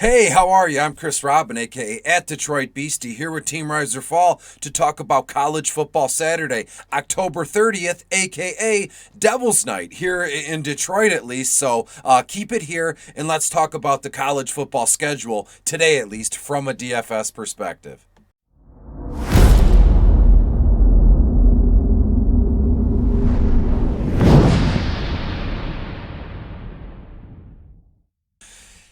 Hey, how are you? I'm Chris Robin, aka at Detroit Beastie, here with Team Riser Fall to talk about College Football Saturday, October 30th, aka Devil's Night, here in Detroit at least. So keep it here and let's talk about the college football schedule today, at least from a DFS perspective.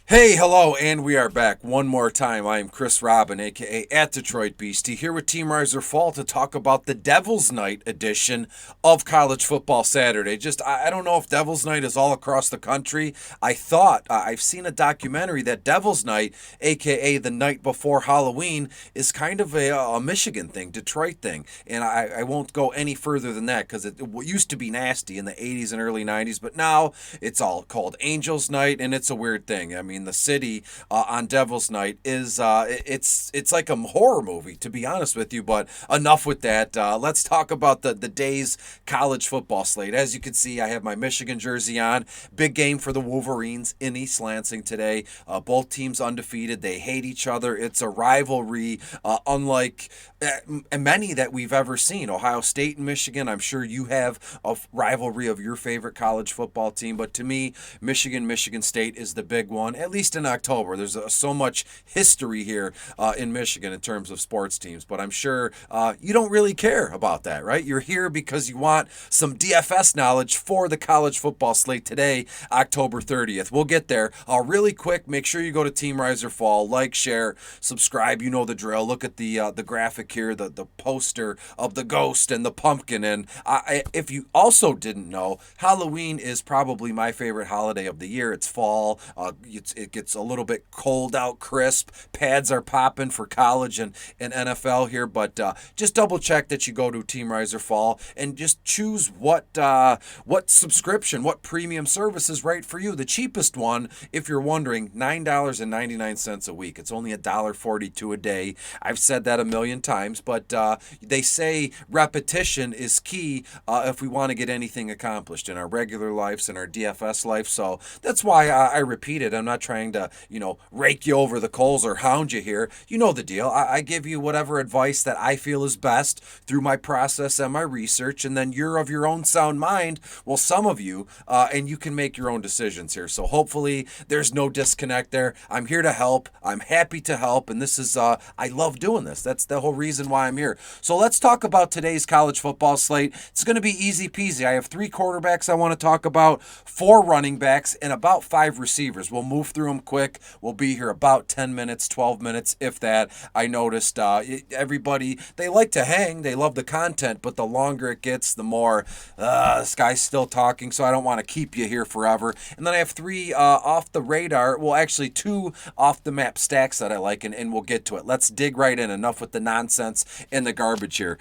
Hey, hello, and we are back one more time. I am Chris Robin, aka at Detroit Beastie, here with Team Riser Fall to talk about the Devil's Night edition of College Football Saturday. I don't know if Devil's Night is all across the country. I thought I've seen a documentary that Devil's Night, aka the night before Halloween, is kind of a Michigan thing, Detroit thing, and I won't go any further than that because it used to be nasty in the 80s and early 90s, but now it's all called Angels Night, and it's a weird thing. I mean, the city on Devil's Night is it's like a horror movie, to be honest with you. But enough with that. Let's talk about the day's college football slate. As you can see, I have my Michigan jersey on. Big game for the Wolverines in East Lansing today. Both teams undefeated. They hate each other. It's a rivalry unlike many that we've ever seen. Ohio State and Michigan. I'm sure you have a rivalry of your favorite college football team, but to me, Michigan State is the big one. At least in October. There's so much history here in Michigan in terms of sports teams, but I'm sure you don't really care about that, right? You're here because you want some DFS knowledge for the college football slate today, October 30th. We'll get there. Really quick, make sure you go to Team Riser Fall, like, share, subscribe. You know the drill. Look at the graphic here, the poster of the ghost and the pumpkin. And if you also didn't know, Halloween is probably my favorite holiday of the year. It's fall. It gets a little bit cold out, crisp. Pads are popping for college and NFL here, but just double check that you go to Team Riser Fall and just choose what subscription, what premium service is right for you. The cheapest one, if you're wondering, $9.99 a week. It's only $1.42 a day. I've said that a million times, but they say repetition is key if we want to get anything accomplished in our regular lives and our DFS life. So that's why I repeat it. I'm not trying to, rake you over the coals or hound you here. You know the deal. I give you whatever advice that I feel is best through my process and my research, and then you're of your own sound mind. Well, some of you, and you can make your own decisions here. So hopefully there's no disconnect there. I'm here to help. I'm happy to help, and this is, I love doing this. That's the whole reason why I'm here. So let's talk about today's college football slate. It's going to be easy peasy. I have 3 quarterbacks I want to talk about, 4 running backs, and about 5 receivers. We'll move through them quick. We'll be here about 10 minutes, 12 minutes, if that. I noticed everybody, they like to hang. They love the content, but the longer it gets, the more this guy's still talking, so I don't want to keep you here forever. And then I have 3 off the radar, well, actually 2 off the map stacks that I like, and we'll get to it. Let's dig right in. Enough with the nonsense and the garbage here.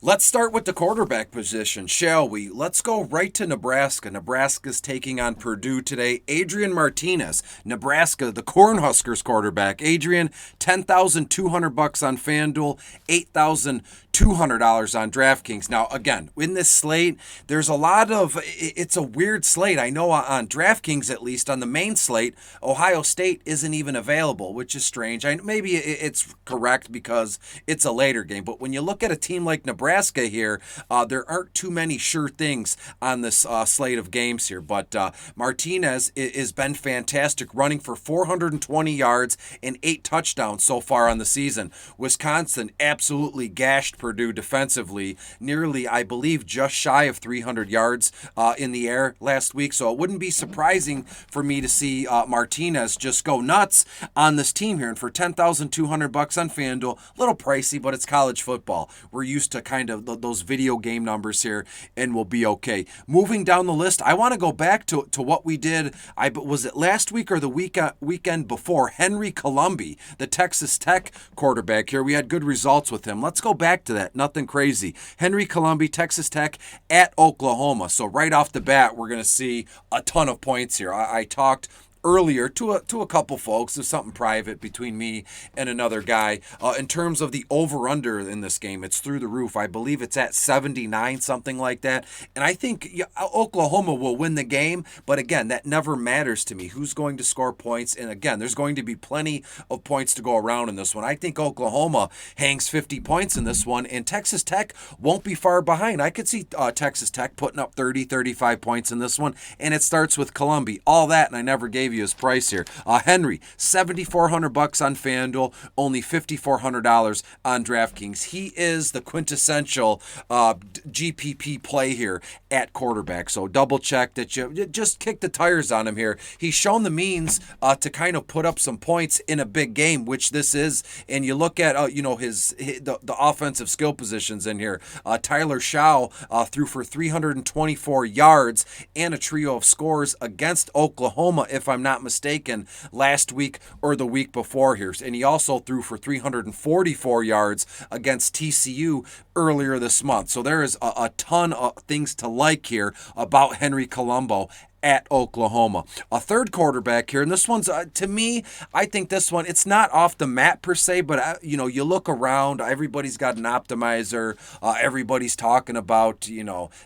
Let's start with the quarterback position, shall we? Let's go right to Nebraska. Nebraska's taking on Purdue today. Adrian Martinez, Nebraska, the Cornhuskers quarterback. Adrian, $10,200 on FanDuel, $8,200 on DraftKings. Now, again, in this slate, there's a lot of, it's a weird slate. I know on DraftKings, at least, on the main slate, Ohio State isn't even available, which is strange. Maybe it's correct because it's a later game, but when you look at a team like Nebraska here, there aren't too many sure things on this slate of games here, but Martinez has been fantastic, running for 420 yards and 8 touchdowns so far on the season. Wisconsin absolutely gashed Purdue defensively, nearly, I believe, just shy of 300 yards in the air last week, so it wouldn't be surprising for me to see Martinez just go nuts on this team here. And for $10,200 on FanDuel, a little pricey, but it's college football. We're used to kind of those video game numbers here, and we'll be okay. Moving down the list, I want to go back to what we did. Was it last week or the weekend before? Henry Colombi, the Texas Tech quarterback here. We had good results with him. Let's go back to that. Nothing crazy. Henry Colombi, Texas Tech at Oklahoma. So right off the bat, we're going to see a ton of points here. I talked earlier to a couple folks. There's something private between me and another guy. In terms of the over-under in this game, it's through the roof. I believe it's at 79, something like that. And I think Oklahoma will win the game, but again, that never matters to me. Who's going to score points? And again, there's going to be plenty of points to go around in this one. I think Oklahoma hangs 50 points in this one, and Texas Tech won't be far behind. I could see Texas Tech putting up 30, 35 points in this one, and it starts with Columbia. All that, and I never gave you his price here. Henry, $7,400 on FanDuel, only $5,400 on DraftKings. He is the quintessential GPP play here at quarterback. So double check that you just kick the tires on him here. He's shown the means to kind of put up some points in a big game, which this is. And you look at the offensive skill positions in here. Tyler Shaw threw for 324 yards and a trio of scores against Oklahoma, if I'm not mistaken, last week or the week before here. And he also threw for 344 yards against TCU earlier this month. So there is a ton of things to like here about Henry Colombo at Oklahoma. A third quarterback here, and this one's, to me, I think this one, it's not off the map per se, but, you look around, everybody's got an optimizer, everybody's talking about,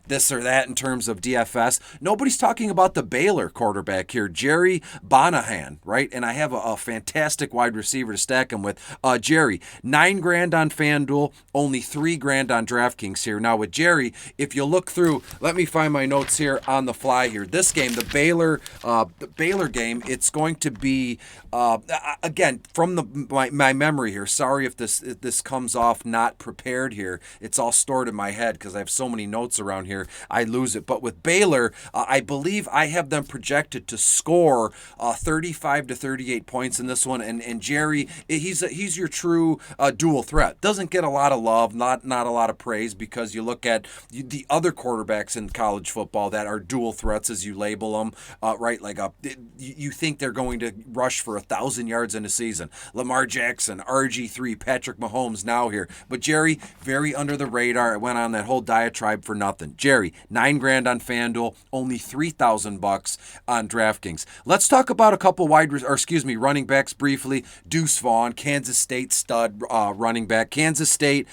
this or that in terms of DFS. Nobody's talking about the Baylor quarterback here, Jerry Bonahan, right? And I have a fantastic wide receiver to stack him with. Jerry, $9,000 on FanDuel, only $3,000 on DraftKings here. Now with Jerry, if you look through, let me find my notes here on the fly here. This game, the Baylor game, it's going to be again from my memory here. Sorry if this comes off not prepared here. It's all stored in my head because I have so many notes around here. I lose it. But with Baylor, I believe I have them projected to score 35 to 38 points in this one. And Jerry, he's your true dual threat. Doesn't get a lot of love, not a lot of praise, because you look at the other quarterbacks in college football that are dual threats, as you label them, right? Like you think they're going to rush for 1,000 yards in a season. Lamar Jackson, RG3, Patrick Mahomes now here. But Jerry, very under the radar. I went on that whole diatribe for nothing. Jerry, $9,000 on FanDuel, only $3,000 on DraftKings. Let's talk about a couple running backs briefly. Deuce Vaughn, Kansas State stud running back. Kansas State,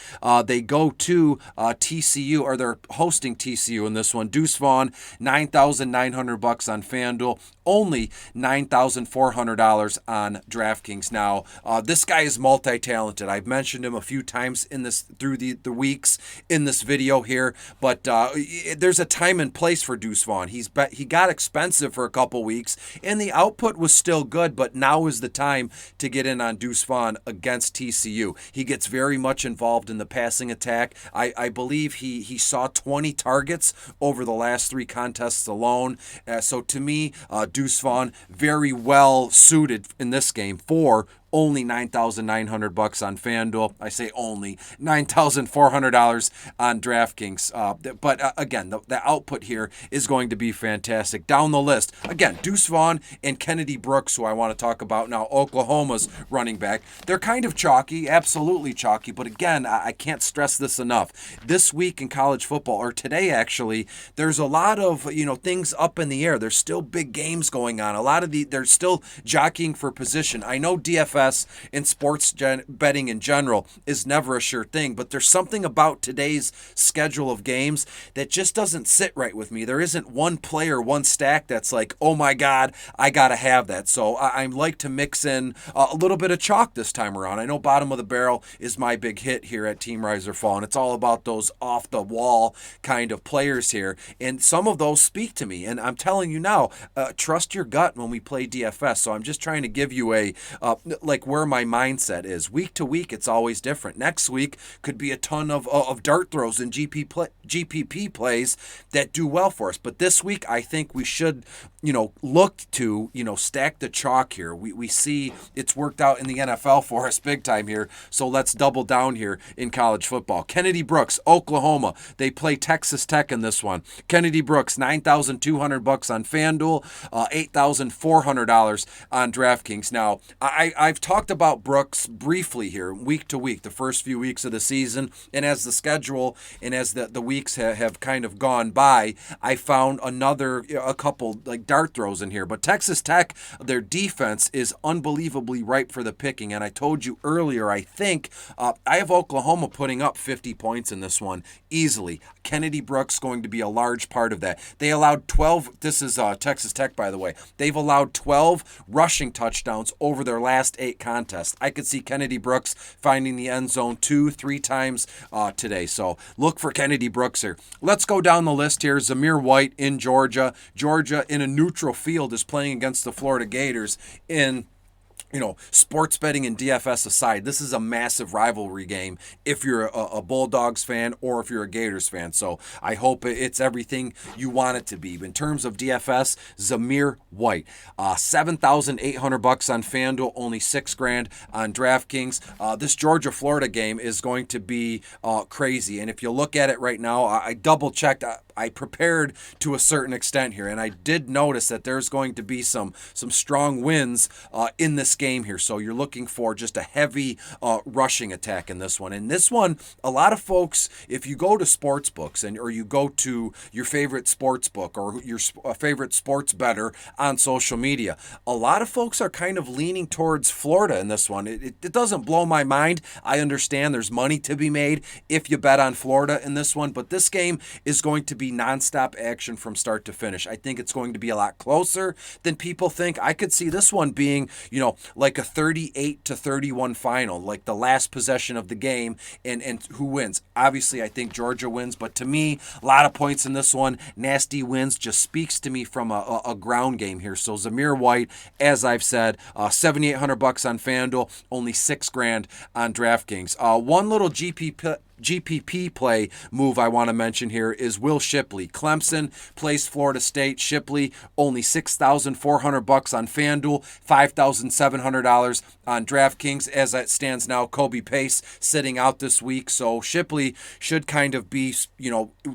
they go to TCU, or they're hosting TCU in this one. Deuce Vaughn, $9,900 on FanDuel, only $9,400 on DraftKings. Now, this guy is multi-talented. I've mentioned him a few times in this through the weeks in this video here, but there's a time and place for Deuce Vaughn. He got expensive for a couple weeks, and the output was still good, but now is the time to get in on Deuce Vaughn against TCU. He gets very much involved in the passing attack. I believe he saw 20 targets over the last 3 contests alone. So to me, Deuce Vaughn very well suited in this game for only $9,900 on FanDuel. I say only $9,400 on DraftKings. But again, the output here is going to be fantastic. Down the list, again, Deuce Vaughn and Kennedy Brooks, who I want to talk about now, Oklahoma's running back. They're kind of chalky, absolutely chalky. But again, I can't stress this enough. This week in college football, or today actually, there's a lot of things up in the air. There's still big games going on. They're still jockeying for position. I know DFS in sports betting in general is never a sure thing, but there's something about today's schedule of games that just doesn't sit right with me. There isn't one player, one stack that's like, oh my God, I gotta have that. So I like to mix in a little bit of chalk this time around. I know bottom of the barrel is my big hit here at Team Rise or Fall, and it's all about those off the wall kind of players here, and some of those speak to me. And I'm telling you now, trust your gut when we play DFS. So I'm just trying to give you like where my mindset is. Week to week, it's always different. Next week could be a ton of dart throws and GPP plays that do well for us. But this week, I think we should, look to, stack the chalk here. We see it's worked out in the NFL for us big time here. So let's double down here in college football. Kennedy Brooks, Oklahoma. They play Texas Tech in this one. Kennedy Brooks, $9,200 on FanDuel, $8,400 on DraftKings. Now, I've I've talked about Brooks briefly here, week to week, the first few weeks of the season, and as the schedule and as the weeks have kind of gone by, I found a couple like dart throws in here. But Texas Tech, their defense is unbelievably ripe for the picking, and I told you earlier, I think I have Oklahoma putting up 50 points in this one easily. Kennedy Brooks going to be a large part of that. They allowed 12, this is Texas Tech, by the way, they've allowed 12 rushing touchdowns over their last 8 contests. I could see Kennedy Brooks finding the end zone 2-3 times today. So look for Kennedy Brooks here. Let's go down the list here. Zamir White in Georgia. Georgia in a neutral field is playing against the Florida Gators in sports betting and DFS aside, this is a massive rivalry game if you're a Bulldogs fan or if you're a Gators fan. So I hope it's everything you want it to be. In terms of DFS, Zamir White, $7,800 on FanDuel, only $6,000 on DraftKings. This Georgia-Florida game is going to be crazy. And if you look at it right now, I double-checked. I prepared to a certain extent here, and I did notice that there's going to be some strong wins in this game here. So you're looking for just a heavy rushing attack in this one. And this one, a lot of folks, if you go to sports books or you go to your favorite sports book or your favorite sports bettor on social media, a lot of folks are kind of leaning towards Florida in this one. It doesn't blow my mind. I understand there's money to be made if you bet on Florida in this one, but this game is going to be nonstop action from start to finish. I think it's going to be a lot closer than people think. I could see this one being, like a 38-31 final, like the last possession of the game, and who wins. Obviously, I think Georgia wins, but to me, a lot of points in this one. Nasty wins just speaks to me from a ground game here. So Zamir White, as I've said, $7,800 on FanDuel, only $6,000 on DraftKings. One little GPP play move I want to mention here is Will Shipley. Clemson plays Florida State. Shipley only $6,400 on FanDuel, $5,700 on DraftKings. As it stands now, Kobe Pace sitting out this week, so Shipley should kind of be,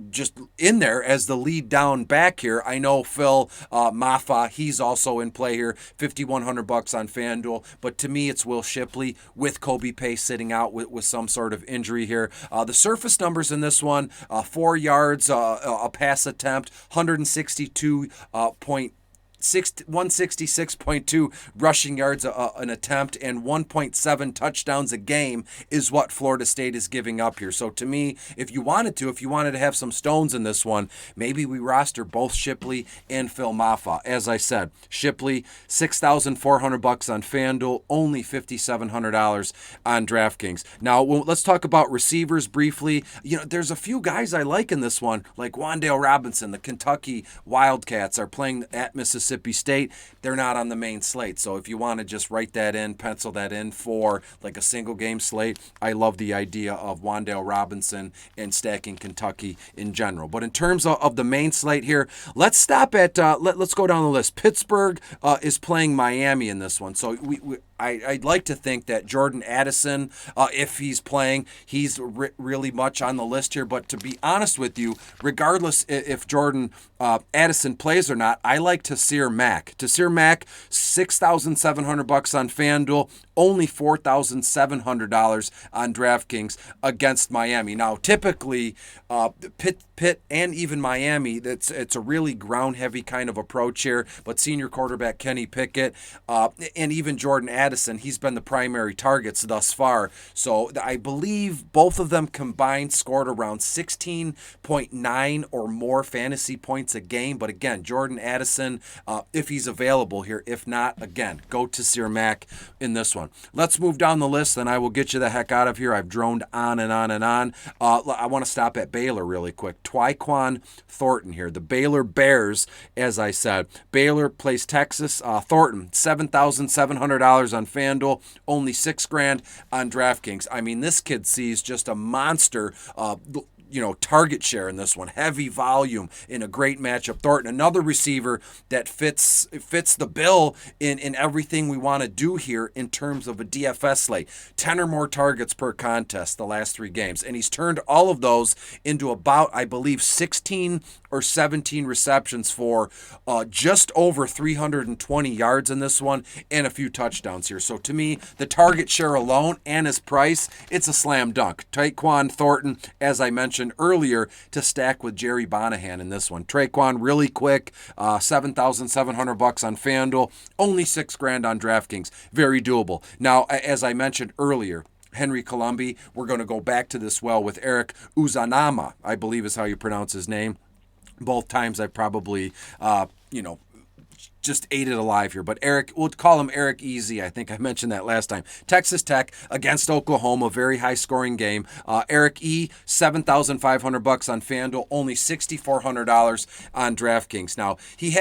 just in there as the lead down back here. I know Phil Maffa, he's also in play here, $5,100 on FanDuel, but to me it's Will Shipley with Kobe Pace sitting out with some sort of injury here. The surface numbers in this one, 4 yards, a pass attempt, 166.2 rushing yards an attempt, and 1.7 touchdowns a game is what Florida State is giving up here. So to me, if you wanted to have some stones in this one, maybe we roster both Shipley and Phil Maffa. As I said, Shipley, $6,400 on FanDuel, only $5,700 on DraftKings. Now, let's talk about receivers briefly. There's a few guys I like in this one, like Wan'Dale Robinson. The Kentucky Wildcats are playing at Mississippi State. They're not on the main slate. So if you want to just write that in, pencil that in for like a single game slate, I love the idea of Wan'Dale Robinson and stacking Kentucky in general. But in terms of the main slate here, let's stop at, let's go down the list. Pittsburgh is playing Miami in this one. So I'd like to think that Jordan Addison, if he's playing, he's really much on the list here. But to be honest with you, regardless if Jordan Addison plays or not, I like Taysir Mack. Taysir Mack, $6,700 on FanDuel, only $4,700 on DraftKings against Miami. Now, typically, Pitt and even Miami, it's a really ground-heavy kind of approach here. But senior quarterback Kenny Pickett and even Jordan Addison, he's been the primary targets thus far. So I believe both of them combined scored around 16.9 or more fantasy points a game. But again, Jordan Addison, if he's available here. If not, again, go to Taysir Mack in this one. Let's move down the list, then I will get you the heck out of here. I've droned on and on and on. I want to stop at Baylor really quick. Tyquan Thornton here. The Baylor Bears, as I said. Baylor plays Texas. Thornton, $7,700 on FanDuel, only $6,000 on DraftKings. I mean, this kid sees just a monster target share in this one. Heavy volume in a great matchup. Thornton, another receiver that fits the bill in everything we want to do here in terms of a DFS slate. 10 or more targets per contest the last 3 games. And he's turned all of those into about, I believe, 16 or 17 receptions for just over 320 yards in this one and a few touchdowns here. So to me, the target share alone and his price, it's a slam dunk. Tyquan Thornton, as I mentioned earlier, to stack with Jerry Bonahan in this one. Tyquan really quick, $7,700 on FanDuel, only $6,000 on DraftKings. Very doable. Now, as I mentioned earlier, Henry Colombi, we're going to go back to this well with Eric Uzanama, I believe is how you pronounce his name. Both times I probably, just ate it alive here. But Eric, we'll call him Eric Easy. I think I mentioned that last time. Texas Tech against Oklahoma, very high scoring game. Eric E, $7,500 on FanDuel, only $6,400 on DraftKings. Now, he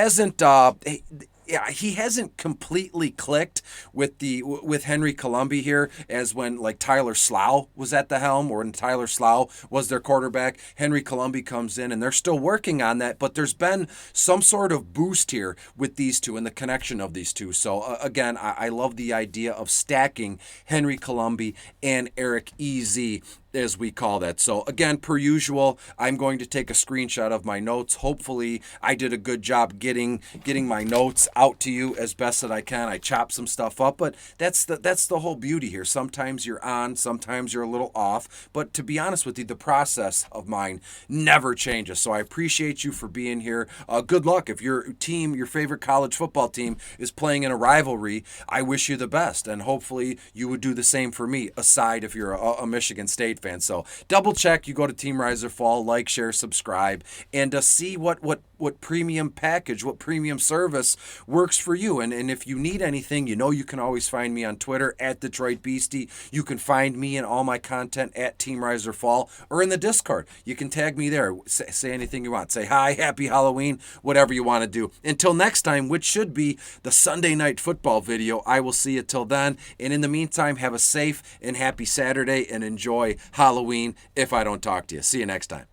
hasn't completely clicked with Henry Colombi here, as when like Tyler Slough was at the helm, or when Tyler Slough was their quarterback. Henry Colombi comes in, and they're still working on that, but there's been some sort of boost here with these two and the connection of these two. So again, I love the idea of stacking Henry Colombi and Eric EZ, as we call that. So again, per usual, I'm going to take a screenshot of my notes. Hopefully I did a good job getting my notes out to you as best that I can. I chopped some stuff up, but that's the whole beauty here. Sometimes you're on, sometimes you're a little off, but to be honest with you, the process of mine never changes. So I appreciate you for being here. Good luck. If your team, your favorite college football team, is playing in a rivalry, I wish you the best, and hopefully you would do the same for me, aside if you're a Michigan State fan. So double check. You go to Team Riser Fall, like, share, subscribe, and see what premium package, what premium service works for you. And if you need anything, you can always find me on Twitter at Detroit Beastie. You can find me and all my content at Team Riser Fall, or in the Discord. You can tag me there. Say anything you want. Say hi, happy Halloween, whatever you want to do. Until next time, which should be the Sunday Night Football video, I will see you till then. And in the meantime, have a safe and happy Saturday and enjoy Halloween if I don't talk to you. See you next time.